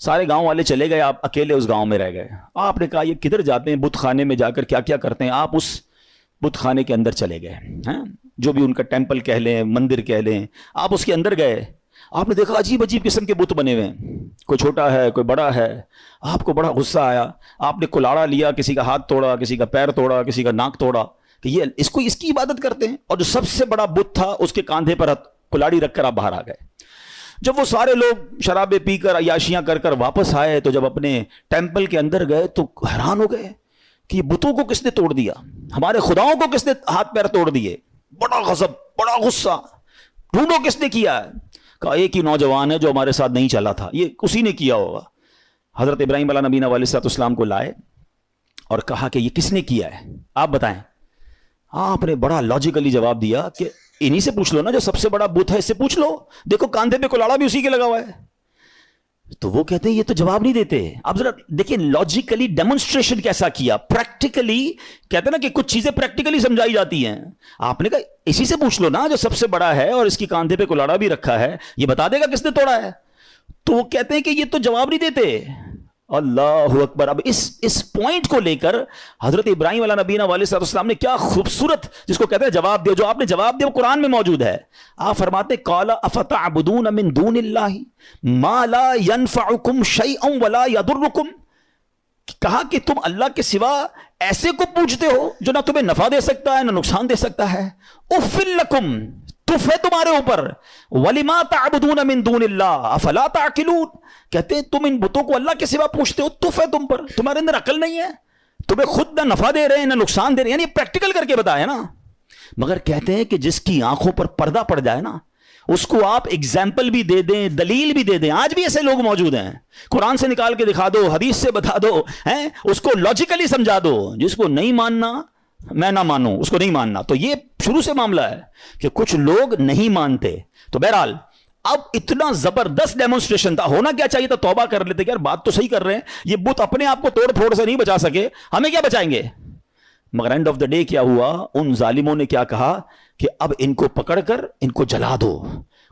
سارے گاؤں والے چلے گئے, آپ اکیلے اس گاؤں میں رہ گئے. آپ نے کہا یہ کدھر جاتے ہیں, بت خانے میں جا کر کیا کیا کرتے ہیں. آپ اس بت خانے کے اندر چلے گئے, جو بھی ان کا ٹیمپل کہہ لیں, مندر کہہ لیں, آپ اس کے اندر گئے. آپ نے دیکھا عجیب عجیب قسم کے بت بنے ہوئے ہیں, کوئی چھوٹا ہے کوئی بڑا ہے. آپ کو بڑا غصہ آیا, آپ نے کلاڑا لیا, کسی کا ہاتھ توڑا, کسی کا پیر توڑا, کسی کا ناک توڑا کہ یہ اس کی عبادت کرتے ہیں. اور جو سب سے بڑا بت تھا اس کے کاندھے پر کلاڑی رکھ کر آپ باہر آ گئے. جب وہ سارے لوگ شرابیں پی کر عیاشیاں کر کر واپس آئے تو جب اپنے ٹیمپل کے اندر گئے تو حیران ہو گئے کہ یہ بتوں کو کس نے توڑ دیا, ہمارے خداؤں کو کس نے ہاتھ پیر توڑ دیے. بڑا غضب, بڑا غصہ, ڈھونڈو کس نے کیا ہے. کہا ایک ہی نوجوان ہے جو ہمارے ساتھ نہیں چلا تھا, یہ اسی نے کیا ہوگا. حضرت ابراہیم علیہ نبینا علیہ الصلوۃ والسلام کو لائے اور کہا کہ یہ کس نے کیا ہے, آپ بتائیں. آپ نے بڑا لاجیکلی جواب دیا کہ انہی سے پوچھ لو نا, جو سب سے بڑا بت ہے اس سے پوچھ لو, دیکھو کاندھے پہ کلاڑا بھی اسی کے لگا ہوا ہے. تو وہ کہتے ہیں یہ تو جواب نہیں دیتے. آپ ذرا دیکھیں لاجیکلی ڈیمونسٹریشن کیسا کیا, پریکٹیکلی کہتے ہیں نا کہ کچھ چیزیں پریکٹیکلی سمجھائی جاتی ہیں. آپ نے کہا اسی سے پوچھ لو نا جو سب سے بڑا ہے اور اس کی کاندھے پہ کلاڑا بھی رکھا ہے, یہ بتا دے گا کس نے توڑا ہے. تو وہ کہتے ہیں کہ یہ تو جواب نہیں دیتے. اللہ اکبر. اب اس پوائنٹ کو لے کر حضرت ابراہیم علیہ نبینا علیہ السلام نے کیا خوبصورت, جس کو کہتے ہیں جواب دیا, جو آپ نے جواب دیا وہ قرآن میں موجود ہے. آپ فرماتے قال افتعبدون من دون اللہ ما لا ينفعکم شیئا ولا یضرکم, کہا کہ تم اللہ کے سوا ایسے کو پوچھتے ہو جو نہ تمہیں نفع دے سکتا ہے نہ نقصان دے سکتا ہے. اف لکم, تف ہے تمہارے اوپر. وَلِمَا تَعْبُدُونَ مِن دُونِ اللَّهِ أَفَلَا تَعْقِلُونَ, کہتے ہیں تم ان بتوں کو اللہ کے سوا پوچھتے ہو, تف ہے تم پر, تمہارے اندر عقل نہیں ہے, تمہیں خود نہ نفع دے رہے ہیں نہ نقصان دے رہے ہیں. یعنی پریکٹیکل کر کے بتایا نا. مگر کہتے ہیں کہ جس کی آنکھوں پر پردہ پڑ جائے نا, اس کو آپ ایگزامپل بھی دے دیں, دلیل بھی دے دیں. آج بھی ایسے لوگ موجود ہیں, قرآن سے نکال کے دکھا دو, حدیث سے بتا دو, اس کو لاجیکلی سمجھا دو. جس کو نہیں ماننا میں نہ مانوں, اس کو نہیں ماننا. تو یہ شروع سے معاملہ ہے کہ کچھ لوگ نہیں مانتے. تو بہرحال اب اتنا زبردست ڈیمونسٹریشن تھا, ہونا کیا چاہیے تھا, توبہ کر لیتے کہ یار بات تو صحیح کر رہے ہیں, یہ بت اپنے آپ کو توڑ پھوڑ سے نہیں بچا سکے, ہمیں کیا بچائیں گے. مگر اینڈ آف دا ڈے کیا ہوا, ان ظالموں نے کیا کہا کہ اب ان کو پکڑ کر ان کو جلا دو.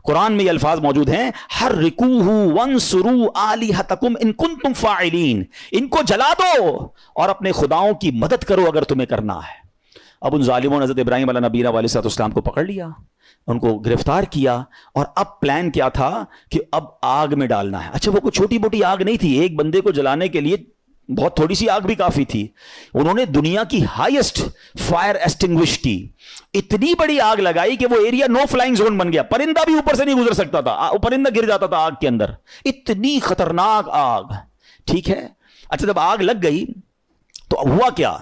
قرآن میں یہ الفاظ موجود ہیں, حرکوہ وانصروا آلہتکم ان کنتم فاعلین, ان کو جلا دو اور اپنے خداؤں کی مدد کرو اگر تمہیں کرنا ہے. اب ان ظالموں نے حضرت ابراہیم علیہ نبینا علیہ السلام کو پکڑ لیا, ان کو گرفتار کیا, اور اب پلان کیا تھا کہ اب آگ میں ڈالنا ہے. اچھا وہ کوئی چھوٹی موٹی آگ نہیں تھی, ایک بندے کو جلانے کے لیے بہت تھوڑی سی آگ بھی کافی تھی. انہوں نے دنیا کی ہائیسٹ فائر ایسٹنگوش کی, اتنی بڑی آگ لگائی کہ وہ ایریا نو فلائنگ زون بن گیا, پرندہ بھی اوپر سے نہیں گزر سکتا تھا, پرندہ گر جاتا تھا آگ کے اندر, اتنی خطرناک آگ. ٹھیک ہے, اچھا جب آگ لگ گئی تو ہوا کیا,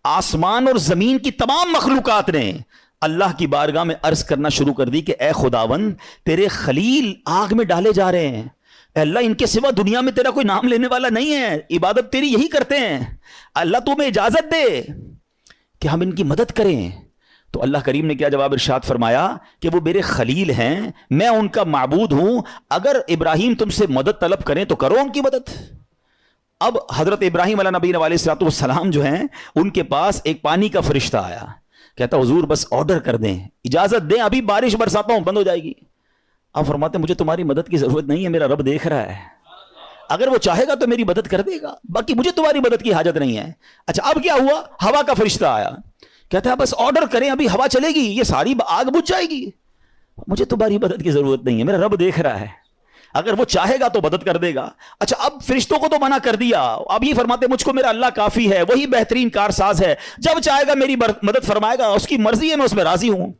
آسمان اور زمین کی تمام مخلوقات نے اللہ کی بارگاہ میں عرض کرنا شروع کر دی کہ اے خداوند تیرے خلیل آگ میں ڈالے جا رہے ہیں, اے اللہ ان کے سوا دنیا میں تیرا کوئی نام لینے والا نہیں ہے, عبادت تیری یہی کرتے ہیں, اللہ تمہیں اجازت دے کہ ہم ان کی مدد کریں. تو اللہ کریم نے کیا جواب ارشاد فرمایا کہ وہ میرے خلیل ہیں, میں ان کا معبود ہوں, اگر ابراہیم تم سے مدد طلب کریں تو کرو ان کی مدد. اب حضرت ابراہیم علیہ نبی علیہ السلام جو ہیں ان کے پاس ایک پانی کا فرشتہ آیا, کہتا حضور بس آرڈر کر دیں, اجازت دیں, ابھی بارش برساتا ہوں, بند ہو جائے گی. آپ فرماتے ہیں مجھے تمہاری مدد کی ضرورت نہیں ہے, میرا رب دیکھ رہا ہے, اگر وہ چاہے گا تو میری مدد کر دے گا, باقی مجھے تمہاری مدد کی حاجت نہیں ہے. اچھا اب کیا ہوا, ہوا کا فرشتہ آیا, کہتا ہے بس آرڈر کریں, ابھی ہوا چلے گی, یہ ساری آگ بجھ جائے گی, مجھے تمہاری مدد کی ضرورت نہیں ہے, میرا رب دیکھ رہا ہے, اگر وہ چاہے گا تو مدد کر دے گا. اچھا اب فرشتوں کو تو منع کر دیا, اب یہ فرماتے مجھ کو میرا اللہ کافی ہے, وہی بہترین کارساز ہے, جب چاہے گا میری مدد فرمائے گا, اس کی مرضی ہے, میں اس میں راضی ہوں.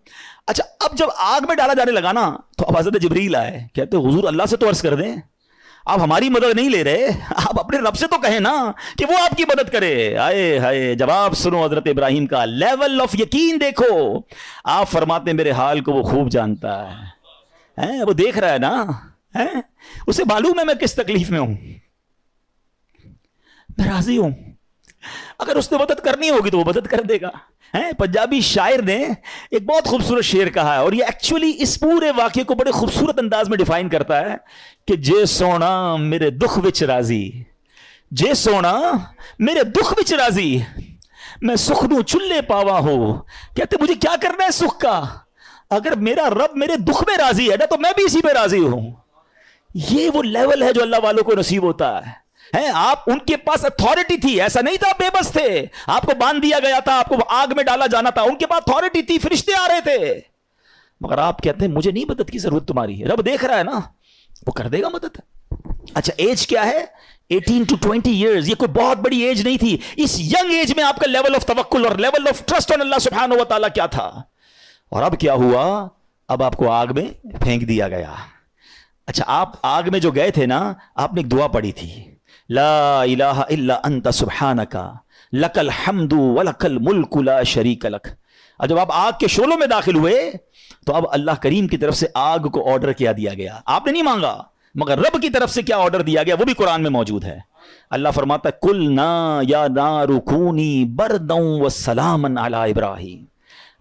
اچھا اب جب آگ میں ڈالا جانے لگا نا تو اب حضرت جبریل آئے, کہتے حضور اللہ سے تو عرض کر دیں, آپ ہماری مدد نہیں لے رہے, آپ اپنے رب سے تو کہیں نا کہ وہ آپ کی مدد کرے. آئے ہائے, جواب سنو حضرت ابراہیم کا, لیول آف یقین دیکھو. آپ فرماتے ہیں میرے حال کو وہ خوب جانتا ہے, وہ دیکھ رہا ہے نا, اسے معلوم ہے میں کس تکلیف میں ہوں, میں راضی ہوں, اگر اس نے مدد کرنی ہوگی تو وہ مدد کر دے گا. پنجابی شاعر نے ایک بہت خوبصورت شعر کہا ہے, اور یہ ایکچولی اس پورے واقعے کو بڑے خوبصورت انداز میں ڈیفائن کرتا ہے کہ جے سونا میرے دکھ وچ راضی, جے سونا میرے دکھ وچ راضی, میں سکھ نو چلے پاوا ہو. کہتے مجھے کیا کرنا ہے سکھ کا, اگر میرا رب میرے دکھ میں راضی ہے نا تو میں بھی اسی پہ راضی ہوں. یہ وہ لیول ہے جو اللہ والوں کو نصیب ہوتا ہے. آپ ان کے پاس اتھارٹی تھی, ایسا نہیں تھا بے بس تھے, آپ کو باندھ دیا گیا تھا, آپ کو آگ میں ڈالا جانا تھا, ان کے پاس اتھارٹی تھی, فرشتے آ رہے تھے, مگر آپ کہتے ہیں مجھے نہیں مدد کی ضرورت تمہاری. رب دیکھ رہا ہے نا, وہ کر دے گا مدد. اچھا ایج کیا ہے؟ 18 to 20 years. یہ کوئی بہت بڑی ایج نہیں تھی. اس ینگ ایج میں آپ کا لیول آف توکل اور لیول آف ٹرسٹ آن اللہ سبحانہ و تعالیٰ کیا تھا. اور اب کیا ہوا؟ اب آپ کو آگ میں پھینک دیا گیا. اچھا آپ آگ میں جو گئے تھے نا, آپ نے ایک دعا پڑھی تھی, لا الہ الا انت سبحانک لک الحمد ولک الملک لا شریک لک. اور جب آپ آگ کے شعلوں میں داخل ہوئے تو اب اللہ کریم کی طرف سے آگ کو آرڈر کیا دیا گیا. آپ نے نہیں مانگا, مگر رب کی طرف سے کیا آرڈر دیا گیا وہ بھی قرآن میں موجود ہے. اللہ فرماتا ہے قلنا یا نار کونی بردا وسلاما علی ابراہیم.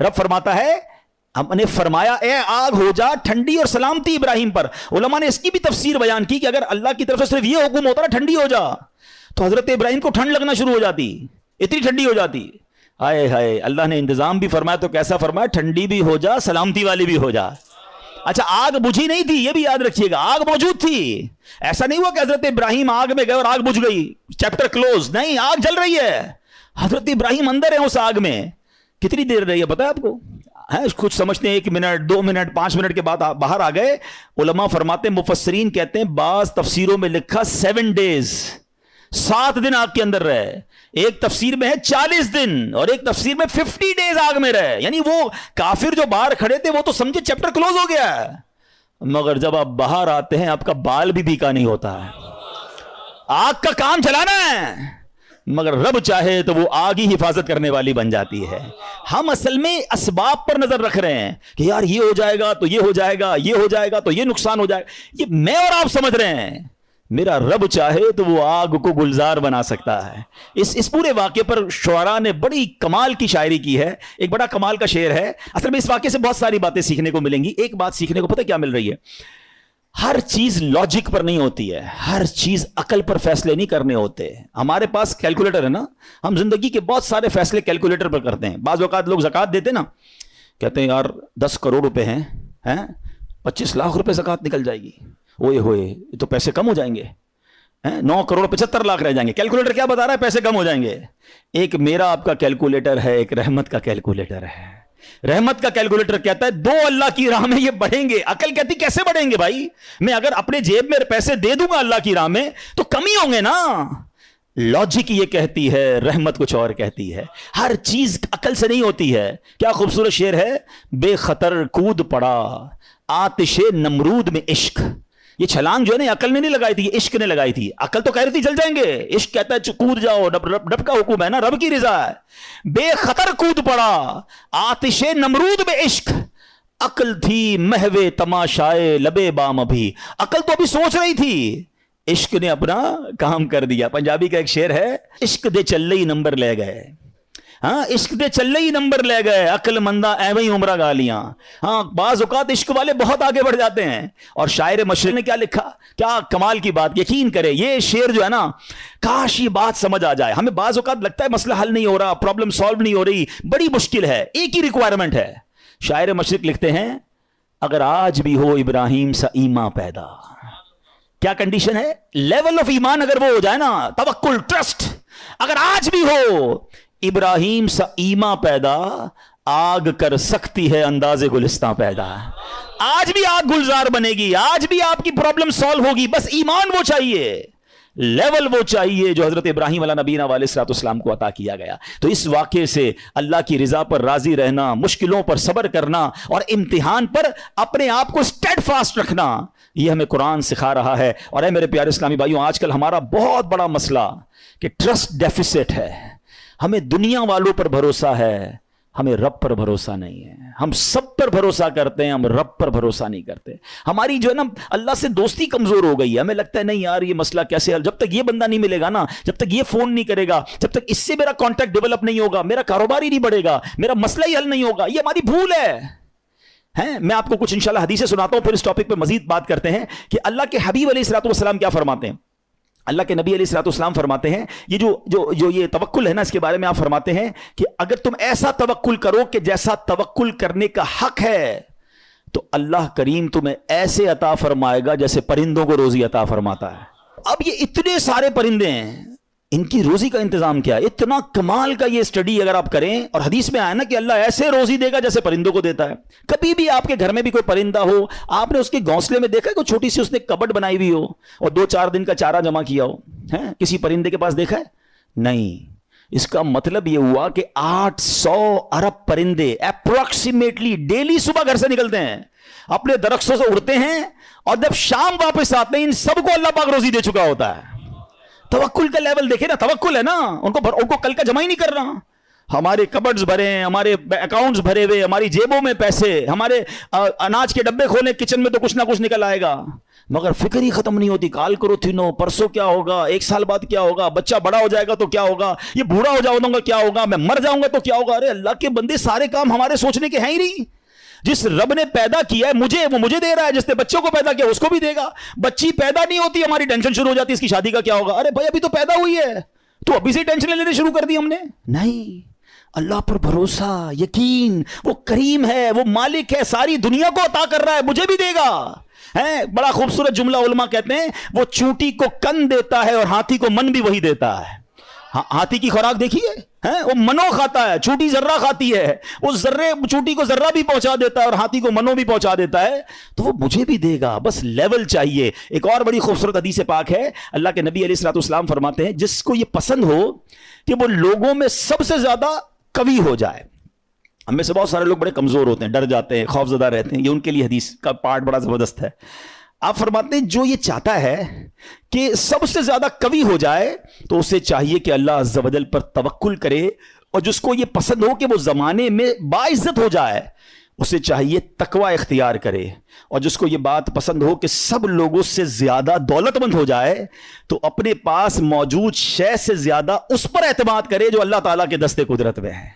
رب فرماتا ہے ہم نے فرمایا اے آگ ہو جا ٹھنڈی اور سلامتی ابراہیم پر. علماء نے اس کی بھی تفسیر بیان کی کہ اگر اللہ کی طرف سے صرف یہ حکم ہوتا نا ٹھنڈی ہو جا, تو حضرت ابراہیم کو ٹھنڈ لگنا شروع ہو جاتی, اتنی ٹھنڈی ہو جاتی. ہائے ہائے, اللہ نے انتظام بھی فرمایا تو کیسا فرمایا, ٹھنڈی بھی ہو جا سلامتی والی بھی ہو جا. اچھا آگ بجھی نہیں تھی, یہ بھی یاد رکھیے گا, آگ موجود تھی. ایسا نہیں ہوا کہ حضرت ابراہیم آگ میں گئے اور آگ بجھ گئی, چیپٹر کلوز. نہیں, آگ جل رہی ہے, حضرت ابراہیم اندر ہیں اس آگ میں. کتنی دیر رہی ہے پتا ہے آپ کو؟ کچھ سمجھتے ہیں 1 منٹ 2 منٹ 5 منٹ کے بعد باہر آ گئے. علماء فرماتے ہیں, مفسرین کہتے ہیں, بعض تفسیروں میں لکھا 7 days, 7 دن آگ کے اندر رہے. ایک تفسیر میں ہے 40 دن اور ایک تفسیر میں 50 days آگ میں رہے. یعنی وہ کافر جو باہر کھڑے تھے وہ تو سمجھے چیپٹر کلوز ہو گیا ہے, مگر جب آپ باہر آتے ہیں آپ کا بال بھی بھیکا نہیں ہوتا ہے. آگ کا کام چلانا ہے, مگر رب چاہے تو وہ آگ ہی حفاظت کرنے والی بن جاتی ہے. ہم اصل میں اسباب پر نظر رکھ رہے ہیں کہ یار یہ ہو جائے گا تو یہ ہو جائے گا, یہ ہو جائے گا تو یہ نقصان ہو جائے گا. یہ میں اور آپ سمجھ رہے ہیں, میرا رب چاہے تو وہ آگ کو گلزار بنا سکتا ہے. اس پورے واقعے پر شعراء نے بڑی کمال کی شاعری کی ہے. ایک بڑا کمال کا شعر ہے. اصل میں اس واقعے سے بہت ساری باتیں سیکھنے کو ملیں گی. ایک بات سیکھنے کو پتہ کیا مل رہی ہے, ہر چیز لاجک پر نہیں ہوتی ہے, ہر چیز عقل پر فیصلے نہیں کرنے ہوتے. ہمارے پاس کیلکولیٹر ہے نا, ہم زندگی کے بہت سارے فیصلے کیلکولیٹر پر کرتے ہیں. بعض اوقات لوگ زکوٰۃ دیتے نا, کہتے ہیں یار 10 کروڑ روپے ہیں, 25 لاکھ روپے زکوٰۃ نکل جائے گی, اوئے ہوئے یہ تو پیسے کم ہو جائیں گے, 9 کروڑ 75 لاکھ رہ جائیں گے. کیلکولیٹر کیا بتا رہا ہے؟ پیسے کم ہو جائیں گے. ایک میرا آپ کا کیلکولیٹر ہے, ایک رحمت کا کیلکولیٹر ہے. رحمت کا کیلکولیٹر کہتا ہے 2 اللہ کی راہ میں یہ بڑھیں گے. عقل کہتی کیسے بڑھیں گے بھائی, میں اگر اپنے جیب میں پیسے دے دوں گا اللہ کی راہ میں تو کم ہی ہوں گے نا. لاجک یہ کہتی ہے, رحمت کچھ اور کہتی ہے. ہر چیز عقل سے نہیں ہوتی ہے. کیا خوبصورت شعر ہے, بے خطر کود پڑا آتش نمرود میں عشق. یہ چھلانگ جو ہے نا عقل نے نہیں لگائی تھی, یہ عشق نے لگائی تھی. عقل تو کہہ رہی تھی جل جائیں گے, عشق کہتا ہے کود جاؤ, رب کا حکم ہے نا, رب کی رضا ہے. بے خطر کود پڑا آتش نمرود میں عشق, عقل تھی محو تماشائے لبے بام. ابھی عقل تو ابھی سوچ رہی تھی, عشق نے اپنا کام کر دیا. پنجابی کا ایک شعر ہے, عشق دے چلے ہی نمبر لے گئے. عشق دے چلے ہی نمبر لے گئے, عقل مندہ ایویں ہی عمرہ گالیاں. بعض اوقات عشق والے بہت آگے بڑھ جاتے ہیں. اور شاعر مشرق نے کیا لکھا, کیا کمال کی بات. یقین کرے یہ شعر جو ہے نا, کاش یہ بات سمجھ آ جائے. ہمیں بعض اوقات لگتا ہے مسئلہ حل نہیں ہو رہا, پرابلم سالو نہیں ہو رہی, بڑی مشکل ہے. ایک ہی ریکوائرمنٹ ہے. شاعر مشرق لکھتے ہیں, اگر آج بھی ہو ابراہیم سا ایمان پیدا. کیا کنڈیشن ہے؟ لیول آف ایمان اگر وہ ہو جائے نا, توکل ٹرسٹ, اگر آج بھی ہو ابراہیم سا ایمان پیدا, آگ کر سکتی ہے انداز گلستان پیدا. آج بھی آگ گلزار بنے گی, آج بھی آپ کی پرابلم سالو ہوگی. بس ایمان وہ چاہیے, لیول وہ چاہیے جو حضرت ابراہیم علیہ نبینا علیہ الصلوۃ والسلام کو عطا کیا گیا. تو اس واقعے سے اللہ کی رضا پر راضی رہنا, مشکلوں پر صبر کرنا اور امتحان پر اپنے آپ کو اسٹیڈ فاسٹ رکھنا, یہ ہمیں قرآن سکھا رہا ہے. اور اے میرے پیارے اسلامی بھائیوں, آج کل ہمارا بہت بڑا مسئلہ کہ ٹرسٹ ڈیفیسٹ ہے. ہمیں دنیا والوں پر بھروسہ ہے, ہمیں رب پر بھروسہ نہیں ہے. ہم سب پر بھروسہ کرتے ہیں, ہم رب پر بھروسہ نہیں کرتے. ہماری جو ہے نا اللہ سے دوستی کمزور ہو گئی ہے. ہمیں لگتا ہے نہیں یار یہ مسئلہ کیسے حل, جب تک یہ بندہ نہیں ملے گا نا, جب تک یہ فون نہیں کرے گا, جب تک اس سے میرا کانٹیکٹ ڈیولپ نہیں ہوگا, میرا کاروبار ہی نہیں بڑھے گا, میرا مسئلہ ہی حل نہیں ہوگا. یہ ہماری بھول ہے. میں آپ کو کچھ انشاءاللہ حدیثیں سناتا ہوں, پھر اس ٹاپک پہ مزید بات کرتے ہیں کہ اللہ کے حبیب علیہ الصلوۃ والسلام کیا فرماتے ہیں. اللہ کے نبی علیہ الصلوۃ والسلام فرماتے ہیں, یہ جو یہ توکل ہے نا, اس کے بارے میں آپ فرماتے ہیں کہ اگر تم ایسا توکل کرو کہ جیسا توکل کرنے کا حق ہے تو اللہ کریم تمہیں ایسے عطا فرمائے گا جیسے پرندوں کو روزی عطا فرماتا ہے. اب یہ اتنے سارے پرندے ہیں, ان کی روزی کا انتظام کیا ہے؟ اتنا کمال کا یہ سٹڈی اگر آپ کریں, اور حدیث میں آیا نا کہ اللہ ایسے روزی دے گا جیسے پرندوں کو دیتا ہے. کبھی بھی آپ کے گھر میں بھی کوئی پرندہ ہو, آپ نے اس کے گھونسلے میں دیکھا ہے کوئی چھوٹی سی اس نے کبٹ بنائی ہوئی ہو اور 2-4 دن کا چارہ جمع کیا ہو, کسی پرندے کے پاس دیکھا ہے؟ نہیں. اس کا مطلب یہ ہوا کہ 800 ارب پرندے اپروکسیمیٹلی ڈیلی صبح گھر سے نکلتے ہیں, اپنے درختوں سے اڑتے ہیں, اور جب شام واپس آتے ہیں ان سب کو اللہ پاک روزی دے چکا ہوتا ہے. توکل کا لیول دیکھیں نا, توکل ہے نا, ان کو کل کا جمع ہی نہیں کر رہا. ہمارے کبڈز بھرے ہیں, ہمارے اکاؤنٹس بھرے ہوئے, ہماری جیبوں میں پیسے, ہمارے اناج کے ڈبے کھولے کچن میں تو کچھ نہ کچھ نکل آئے گا, مگر فکر ہی ختم نہیں ہوتی. کال کرو تھینو, پرسوں کیا ہوگا, 1 سال بعد کیا ہوگا, بچہ بڑا ہو جائے گا تو کیا ہوگا, یہ بوڑھا ہو جاؤں گا کیا ہوگا, میں مر جاؤں گا تو کیا ہوگا. ارے اللہ کے بندے, سارے کام ہمارے سوچنے کے ہیں ہی نہیں. جس رب نے پیدا کیا ہے مجھے, وہ مجھے دے رہا ہے. جس نے بچوں کو پیدا کیا اس کو بھی دے گا. بچی پیدا نہیں ہوتی, ہماری ٹینشن شروع ہو جاتی ہے اس کی شادی کا کیا ہوگا. ارے بھائی ابھی تو پیدا ہوئی ہے, تو ابھی سے ٹینشن لینے شروع کر دی ہم نے. نہیں, اللہ پر بھروسہ, یقین, وہ کریم ہے, وہ مالک ہے, ساری دنیا کو عطا کر رہا ہے, مجھے بھی دے گا. بڑا خوبصورت جملہ علماء کہتے ہیں, وہ چونٹی کو کن دیتا ہے اور ہاتھی کو من بھی وہی دیتا ہے. ہاتھی کی خوراک دیکھیے, وہ منو کھاتا ہے, چونٹی ذرہ کھاتی ہے, وہ ذرے چونٹی کو ذرہ بھی پہنچا دیتا ہے اور ہاتھی کو منو بھی پہنچا دیتا ہے. تو وہ مجھے بھی دے گا, بس لیول چاہیے. ایک اور بڑی خوبصورت حدیث پاک ہے, اللہ کے نبی علیہ الصلوۃ والسلام فرماتے ہیں, جس کو یہ پسند ہو کہ وہ لوگوں میں سب سے زیادہ قوی ہو جائے. ہم میں سے بہت سارے لوگ بڑے کمزور ہوتے ہیں, ڈر جاتے ہیں, خوف زدہ رہتے ہیں, یہ ان کے لیے حدیث کا پارٹ بڑا زبردست ہے. آپ فرماتے ہیں جو یہ چاہتا ہے کہ سب سے زیادہ قوی ہو جائے تو اسے چاہیے کہ اللہ عز و جل پر توکل کرے, اور جس کو یہ پسند ہو کہ وہ زمانے میں باعزت ہو جائے اسے چاہیے تقوی اختیار کرے, اور جس کو یہ بات پسند ہو کہ سب لوگوں سے زیادہ دولت مند ہو جائے تو اپنے پاس موجود شے سے زیادہ اس پر اعتماد کرے جو اللہ تعالیٰ کے دستے قدرت میں ہے.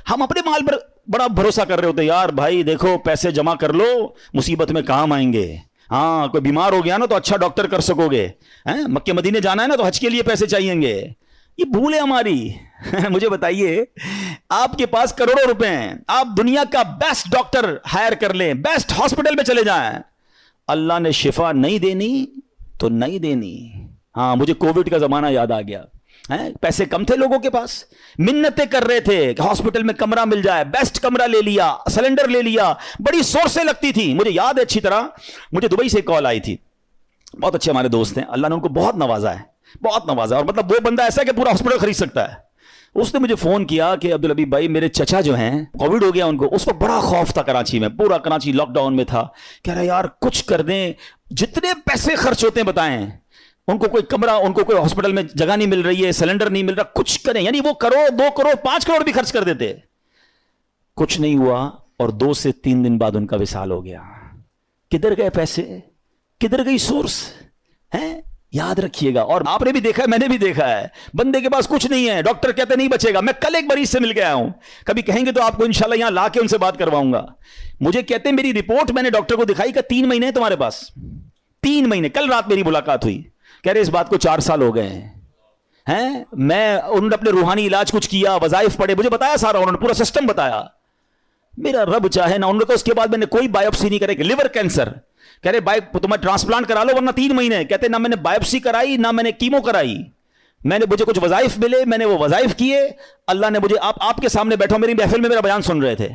ہم اپنے مال پر بڑا بھروسہ کر رہے ہوتے ہیں, یار بھائی دیکھو پیسے جمع کر لو, مصیبت میں کام آئیں گے. ہاں, کوئی بیمار ہو گیا نا تو اچھا ڈاکٹر کر سکو گے, مکے مدینے جانا ہے نا تو حج کے لیے پیسے چاہیے گے. یہ بھول ہے ہماری. مجھے بتائیے, آپ کے پاس کروڑوں روپے ہیں, آپ دنیا کا بیسٹ ڈاکٹر ہائر کر لیں, بیسٹ ہاسپٹل میں چلے جائیں, اللہ نے شفا نہیں دینی تو نہیں دینی. ہاں, مجھے کووڈ کا زمانہ یاد آ گیا. پیسے کم تھے لوگوں کے پاس, منتیں کر رہے تھے کہ ہاسپٹل میں کمرہ مل جائے, بیسٹ کمرہ لے لیا, سلنڈر لے لیا, بڑی سورسیں لگتی تھی. مجھے یاد ہے اچھی طرح, مجھے دبئی سے کال آئی تھی, بہت اچھے ہمارے دوست ہیں, اللہ نے ان کو بہت نوازا ہے, بہت نوازا ہے, اور مطلب وہ بندہ ایسا ہے کہ پورا ہاسپٹل خرید سکتا ہے. اس نے مجھے فون کیا کہ عبدالحبیب بھائی میرے چچا جو ہیں کووڈ ہو گیا ان کو. اس وقت بڑا خوف تھا کراچی میں, پورا کراچی لاک ڈاؤن میں تھا. کہہ رہا یار کچھ کر دیں, جتنے پیسے خرچ ہوتے ہیں بتائیں, ان کو کوئی کمرہ, ان کو کوئی ہاسپٹل میں جگہ نہیں مل رہی ہے, سلنڈر نہیں مل رہا, کچھ کریں. یعنی وہ کروڑ, 2 کروڑ, 5 کروڑ بھی خرچ کر دیتے. کچھ نہیں ہوا, اور 2 سے 3 دن بعد ان کا وصال ہو گیا. کدھر گئے پیسے, کدھر گئی سورس ہے؟ یاد رکھیے گا. اور آپ نے بھی دیکھا ہے, میں نے بھی دیکھا ہے, بندے کے پاس کچھ نہیں ہے, ڈاکٹر کہتے نہیں بچے گا. میں کل ایک مریض سے مل کے آیا ہوں, کبھی کہیں گے تو آپ کو انشاءاللہ یہاں لا کے ان سے بات کرواؤں گا. مجھے کہتے ہیں میری رپورٹ میں نے ڈاکٹر کو دکھائی کہ 3 مہینے تمہارے پاس, 3 مہینے. کل رات میری ملاقات ہوئی, کہہ رہے اس بات کو 4 سال ہو گئے ہیں. میں انہوں نے اپنے روحانی علاج کچھ کیا, وظائف پڑھے, مجھے بتایا سارا, انہوں نے پورا سسٹم بتایا. میرا رب چاہے نا, انہوں نے کہا اس کے بعد میں نے کوئی بایوپسی نہیں کرے, لیور کینسر. کہہ رہے تمہیں ٹرانسپلانٹ کرا لو ورنہ 3 مہینے. کہتے نہ میں نے بایوپسی کرائی نہ میں نے کیمو کرائی, مجھے کچھ وظائف ملے, میں نے وہ وظائف کیے. اللہ نے مجھے, آپ کے سامنے بیٹھو میری محفل میں میرا بیان سن رہے تھے,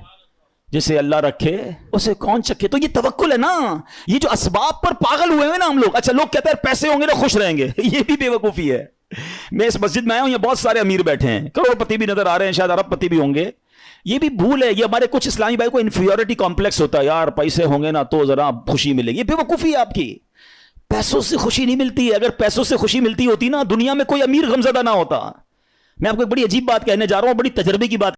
جسے اللہ رکھے اسے کون چکھے. تو یہ توکل ہے نا, یہ جو اسباب پر پاگل ہوئے ہیں نا ہم لوگ. اچھا لوگ کہتے ہیں پیسے ہوں گے تو خوش رہیں گے, یہ بھی بے وقوفی ہے. میں اس مسجد میں آیا ہوں, یہ بہت سارے امیر بیٹھے ہیں, کروڑ پتی بھی نظر آ رہے ہیں, شاید ارب پتی بھی ہوں گے. یہ بھی بھول ہے, یہ ہمارے کچھ اسلامی بھائی کو انفیریورٹی کمپلیکس ہوتا ہے, یار پیسے ہوں گے نا تو ذرا خوشی ملے گی. یہ بے وقوفی ہے آپ کی. پیسوں سے خوشی نہیں ملتی ہے. اگر پیسوں سے خوشی ملتی ہوتی نا, دنیا میں کوئی امیر غمزدہ نہ ہوتا. میں آپ کو ایک بڑی عجیب بات کہنے جا رہا ہوں, بڑی تجربے کی بات.